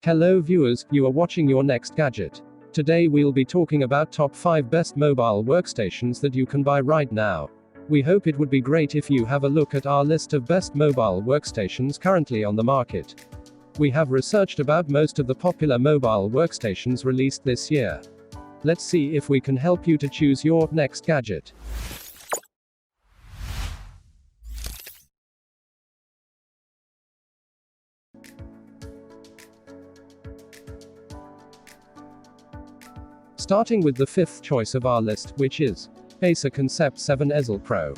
Hello viewers, you are watching Your Next Gadget. Today we'll be talking about top 5 best mobile workstations that you can buy right now. We hope it would be great if you have a look at our list of best mobile workstations currently on the market. We have researched about most of the popular mobile workstations released this year. Let's see if we can help you to choose your next gadget. Starting with the 5th choice of our list, which is Acer Concept 7 Ezel Pro.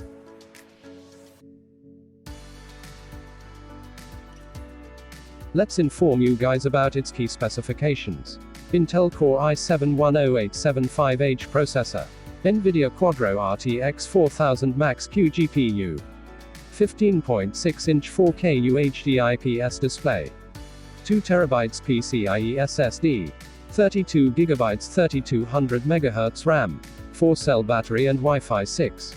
Let's inform you guys about its key specifications. Intel Core i7-10875H processor. NVIDIA Quadro RTX 4000 Max-Q GPU. 15.6-inch 4K UHD IPS display. 2TB PCIe SSD. 32GB 3200 MHz RAM. 4-cell battery and Wi-Fi 6.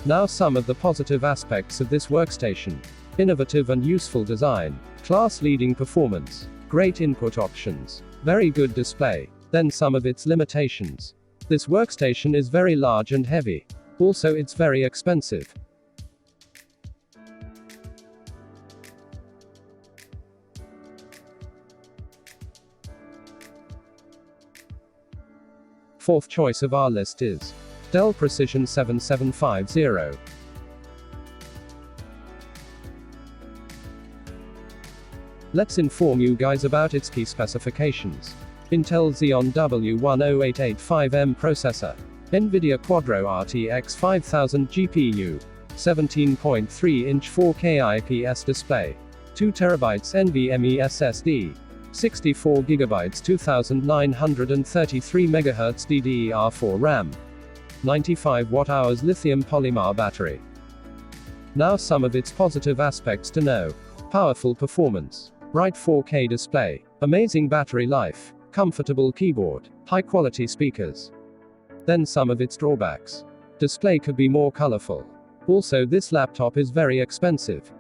Now some of the positive aspects of this workstation. Innovative and useful design. Class-leading performance. Great input options. Very good display. Then some of its limitations. This workstation is very large and heavy. Also it's very expensive. Fourth choice of our list is Dell Precision 7750. Let's inform you guys about its key specifications. Intel Xeon W10885M processor. NVIDIA Quadro RTX 5000 GPU. 17.3-inch 4K IPS display. 2TB NVMe SSD. 64GB 2933 MHz DDR4 RAM. 95 Wh lithium polymer battery. Now some of its positive aspects to know. Powerful performance. Bright 4K display. Amazing battery life. Comfortable keyboard. High quality speakers. Then some of its drawbacks. Display could be more colorful. Also this laptop is very expensive.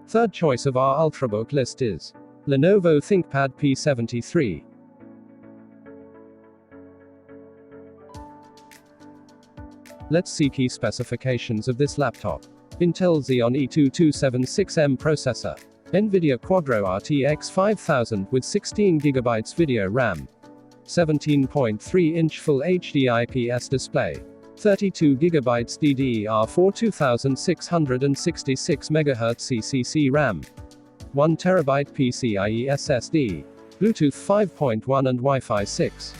Third choice of our Ultrabook list is Lenovo ThinkPad P73. Let's see key specifications of this laptop. Intel Xeon E2276M processor. NVIDIA Quadro RTX 5000 with 16GB video RAM. 17.3-inch Full HD IPS display. 32GB DDR4 2666 MHz CCC RAM. 1TB PCIe SSD. Bluetooth 5.1 and Wi-Fi 6.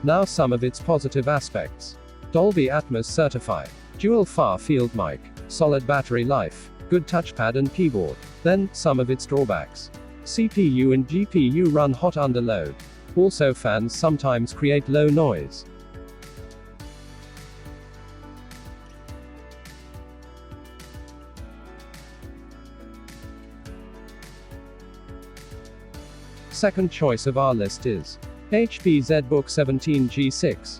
Now some of its positive aspects. Dolby Atmos certified. Dual far field mic. Solid battery life. Good touchpad and keyboard. Then, some of its drawbacks. CPU and GPU run hot under load. Also fans sometimes create low noise. Second choice of our list is HP Zbook 17G6.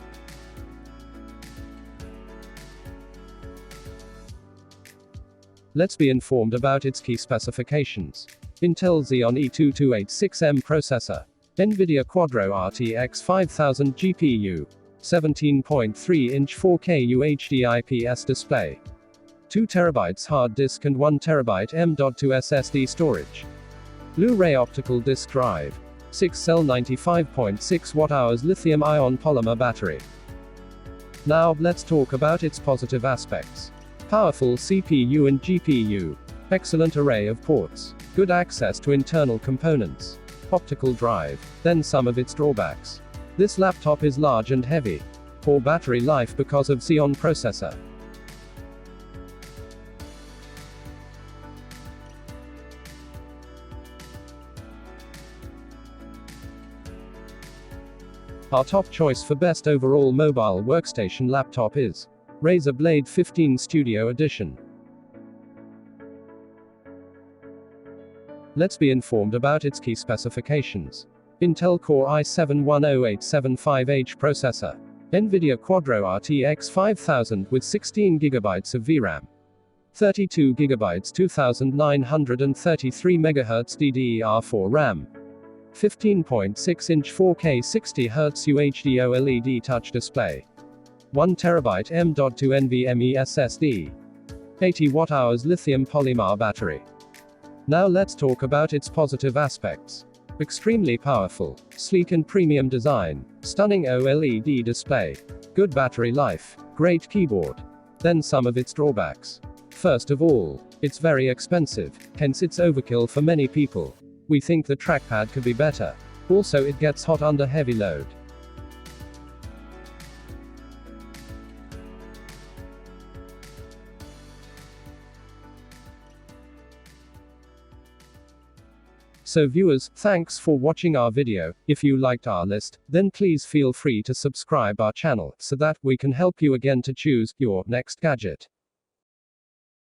Let's be informed about its key specifications. Intel Xeon E2286M processor. NVIDIA Quadro RTX 5000 GPU. 17.3-inch 4K UHD IPS display. 2TB hard disk and 1TB M.2 SSD storage. Blu-ray optical disc drive. 6-cell 95.6 Wh lithium-ion polymer battery. Now, let's talk about its positive aspects. Powerful CPU and GPU. Excellent array of ports. Good access to internal components. Optical drive. Then some of its drawbacks. This laptop is large and heavy. Poor battery life because of Xeon processor. Our top choice for best overall mobile workstation laptop is Razer Blade 15 Studio Edition. Let's be informed about its key specifications. Intel Core i7-10875H processor. NVIDIA Quadro RTX 5000 with 16GB of VRAM. 32GB 2933 MHz DDR4 RAM. 15.6-inch 4K 60Hz UHD OLED touch display. 1TB M.2 NVMe SSD. 80 Wh lithium polymer battery. Now let's talk about its positive aspects. Extremely powerful, sleek and premium design, stunning OLED display, good battery life, great keyboard. Then some of its drawbacks. First of all, it's very expensive, hence it's overkill for many people. We think the trackpad could be better. Also it gets hot under heavy load. So viewers, thanks for watching our video. If you liked our list, then please feel free to subscribe our channel so that we can help you again to choose your next gadget.